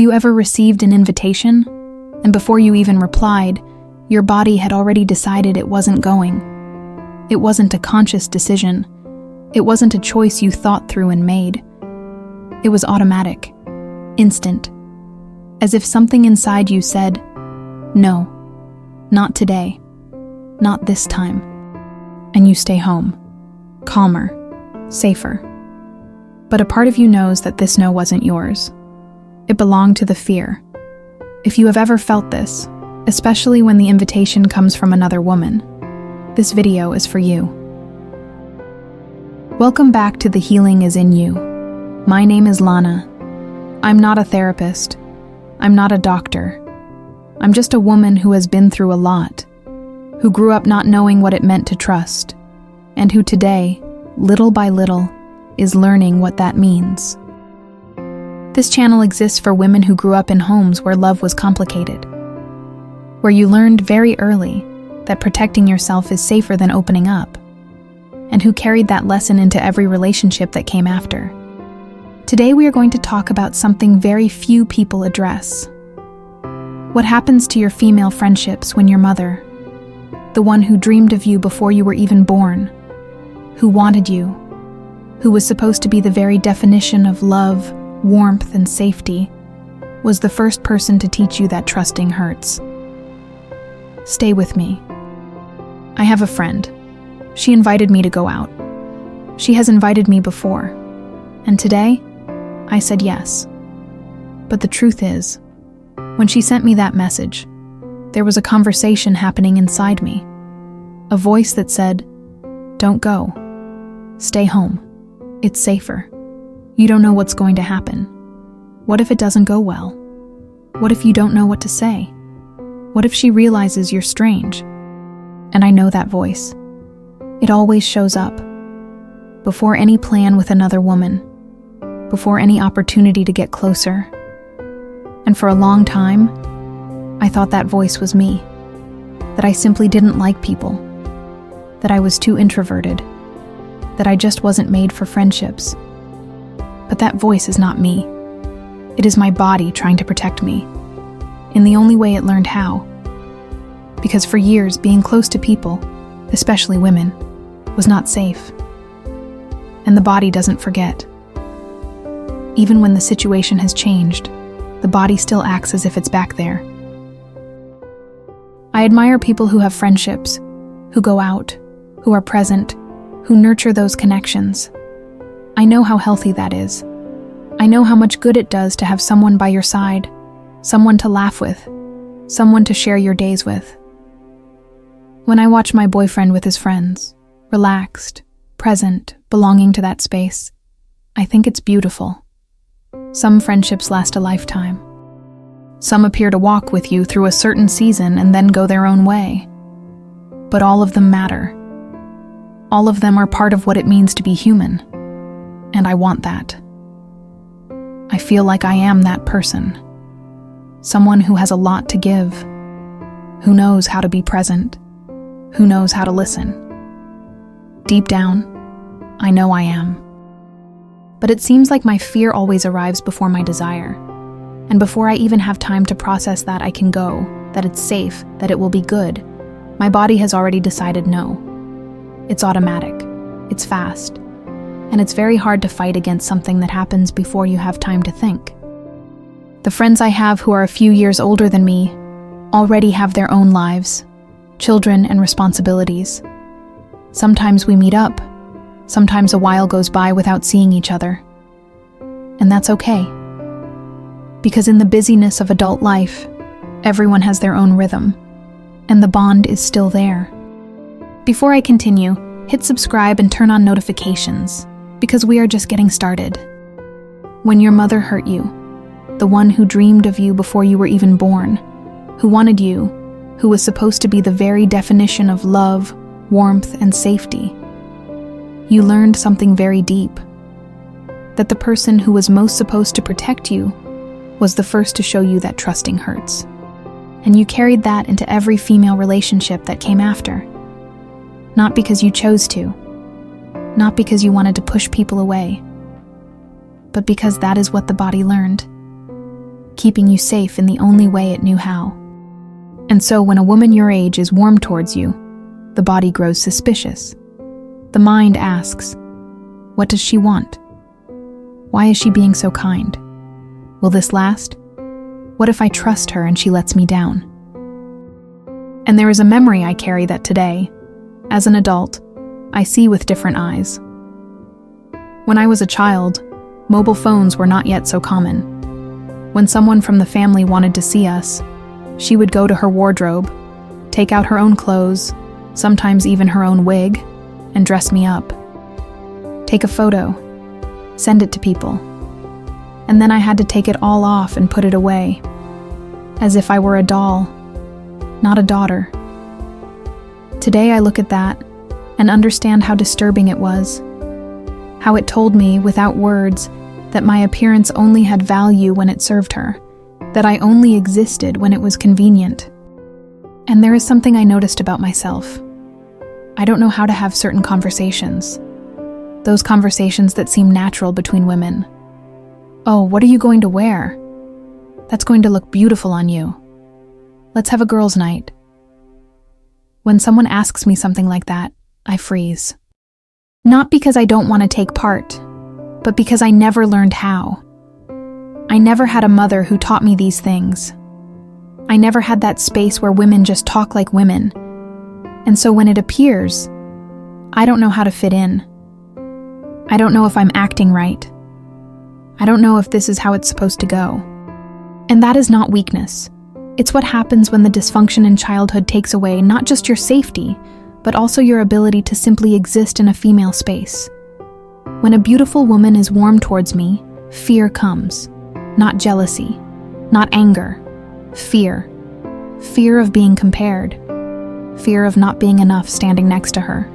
you ever received an invitation, and before you even replied, your body had already decided it wasn't going? It wasn't a conscious decision. It wasn't a choice you thought through and made. It was automatic, instant, as if something inside you said, "No, not today, not this time." And you stay home, calmer, safer. But a part of you knows that this no wasn't yours. It belonged to the fear. If you have ever felt this, especially when the invitation comes from another woman, this video is for you. Welcome back to The Healing is in You. My name is Lana. I'm not a therapist. I'm not a doctor. I'm just a woman who has been through a lot, who grew up not knowing what it meant to trust, and who today, little by little, is learning what that means. This channel exists for women who grew up in homes where love was complicated, where you learned very early that protecting yourself is safer than opening up, and who carried that lesson into every relationship that came after. Today we are going to talk about something very few people address. What happens to your female friendships when your mother, the one who dreamed of you before you were even born, who wanted you, who was supposed to be the very definition of love, warmth, and safety, was the first person to teach you that trusting hurts. Stay with me. I have a friend. She invited me to go out. She has invited me before, and today, I said yes. But the truth is, when she sent me that message, there was a conversation happening inside me. A voice that said, "Don't go. Stay home. It's safer. You don't know what's going to happen. What if it doesn't go well? What if you don't know what to say? What if she realizes you're strange?" And I know that voice. It always shows up. Before any plan with another woman. Before any opportunity to get closer. And for a long time, I thought that voice was me. That I simply didn't like people. That I was too introverted. That I just wasn't made for friendships. But that voice is not me. It is my body trying to protect me. In the only way it learned how. Because for years, being close to people, especially women, was not safe. And the body doesn't forget. Even when the situation has changed, the body still acts as if it's back there. I admire people who have friendships, who go out, who are present, who nurture those connections. I know how healthy that is. I know how much good it does to have someone by your side, someone to laugh with, someone to share your days with. When I watch my boyfriend with his friends, relaxed, present, belonging to that space, I think it's beautiful. Some friendships last a lifetime. Some appear to walk with you through a certain season and then go their own way. But all of them matter. All of them are part of what it means to be human. And I want that. I feel like I am that person. Someone who has a lot to give. Who knows how to be present. Who knows how to listen. Deep down, I know I am. But it seems like my fear always arrives before my desire. And before I even have time to process that I can go, that it's safe, that it will be good, my body has already decided no. It's automatic. It's fast. And it's very hard to fight against something that happens before you have time to think. The friends I have who are a few years older than me already have their own lives, children and responsibilities. Sometimes we meet up. Sometimes a while goes by without seeing each other. And that's okay. Because in the busyness of adult life, everyone has their own rhythm, and the bond is still there. Before I continue, hit subscribe and turn on notifications, because we are just getting started. When your mother hurt you, the one who dreamed of you before you were even born, who wanted you, who was supposed to be the very definition of love, warmth, and safety, you learned something very deep. That the person who was most supposed to protect you was the first to show you that trusting hurts. And you carried that into every female relationship that came after. Not because you chose to, not because you wanted to push people away, but because that is what the body learned. keeping you safe in the only way it knew how. And so when a woman your age is warm towards you, the body grows suspicious. The mind asks, what does she want? Why is she being so kind? Will this last? What if I trust her and she lets me down? And there is a memory I carry that today, as an adult, I see with different eyes. When I was a child, mobile phones were not yet so common. When someone from the family wanted to see us, she would go to her wardrobe, take out her own clothes, sometimes even her own wig, and dress me up. Take a photo, send it to people. And then I had to take it all off and put it away, as if I were a doll, not a daughter. Today I look at that and understand how disturbing it was, how it told me without words that my appearance only had value when it served her, that I only existed when it was convenient. And there is something I noticed about myself. I don't know how to have certain conversations. Those conversations that seem natural between women. Oh, what are you going to wear? That's going to look beautiful on you. Let's have a girls' night. When someone asks me something like that, I freeze. Not because I don't want to take part, but because I never learned how. I never had a mother who taught me these things. I never had that space where women just talk like women. And so when it appears, I don't know how to fit in. I don't know if I'm acting right. I don't know if this is how it's supposed to go. And that is not weakness. It's what happens when the dysfunction in childhood takes away not just your safety, but also your ability to simply exist in a female space. When a beautiful woman is warm towards me, fear comes. Not jealousy, not anger, fear. Fear of being compared. Fear of not being enough standing next to her.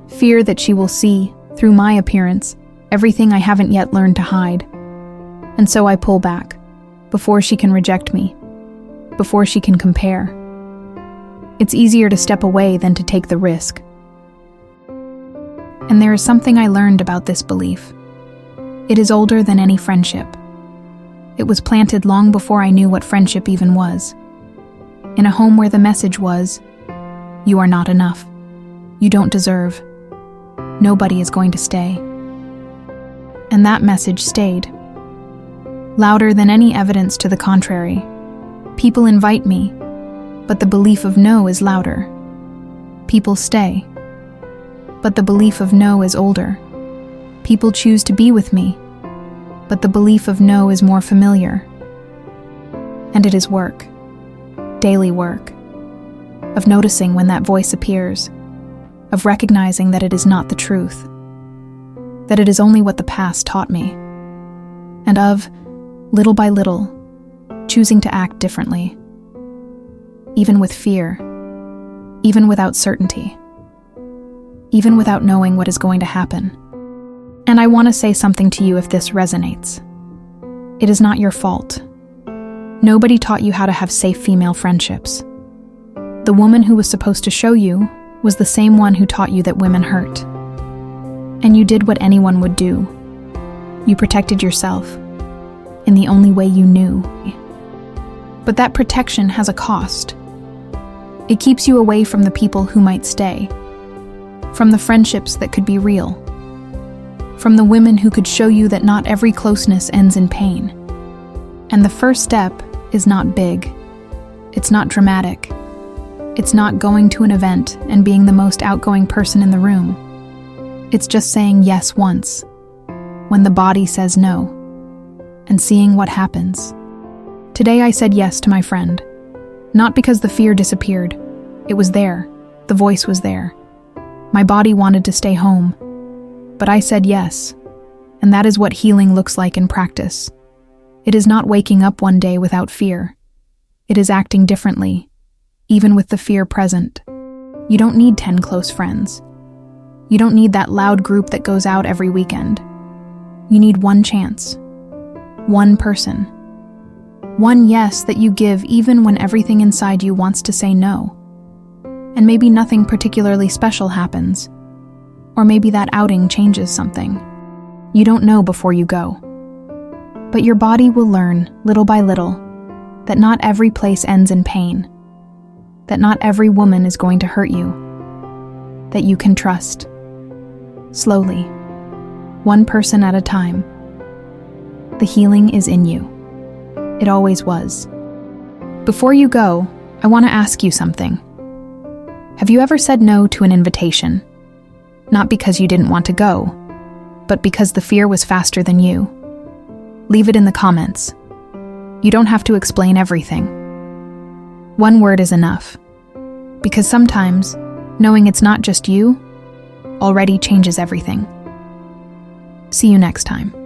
Fear that she will see, through my appearance, everything I haven't yet learned to hide. And so I pull back, before she can reject me, before she can compare. It's easier to step away than to take the risk. And there is something I learned about this belief. It is older than any friendship. It was planted long before I knew what friendship even was. In a home where the message was, you are not enough. You don't deserve. Nobody is going to stay. And that message stayed. Louder than any evidence to the contrary. People invite me, but the belief of no is louder. People stay, but the belief of no is older. People choose to be with me, but the belief of no is more familiar. And it is work, daily work, of noticing when that voice appears, of recognizing that it is not the truth, that it is only what the past taught me, and of, little by little, choosing to act differently, even with fear, even without certainty, even without knowing what is going to happen. And I want to say something to you if this resonates. It is not your fault. Nobody taught you how to have safe female friendships. The woman who was supposed to show you was the same one who taught you that women hurt. And you did what anyone would do. You protected yourself in the only way you knew. But that protection has a cost. It keeps you away from the people who might stay, from the friendships that could be real, from the women who could show you that not every closeness ends in pain. And the first step is not big. It's not dramatic. It's not going to an event and being the most outgoing person in the room. It's just saying yes once, when the body says no, and seeing what happens. Today I said yes to my friend, not because the fear disappeared. It was there. The voice was there. My body wanted to stay home. But I said yes, and that is what healing looks like in practice. It is not waking up one day without fear. It is acting differently, even with the fear present. You don't need 10 close friends. You don't need that loud group that goes out every weekend. You need one chance, one person, one yes that you give even when everything inside you wants to say no. And maybe nothing particularly special happens. Or maybe that outing changes something. You don't know before you go. But your body will learn, little by little, that not every place ends in pain, that not every woman is going to hurt you, that you can trust. Slowly, one person at a time. The healing is in you. It always was. Before you go, I want to ask you something. Have you ever said no to an invitation? Not because you didn't want to go, but because the fear was faster than you. Leave it in the comments. You don't have to explain everything. One word is enough. Because sometimes, knowing it's not just you, already changes everything. See you next time.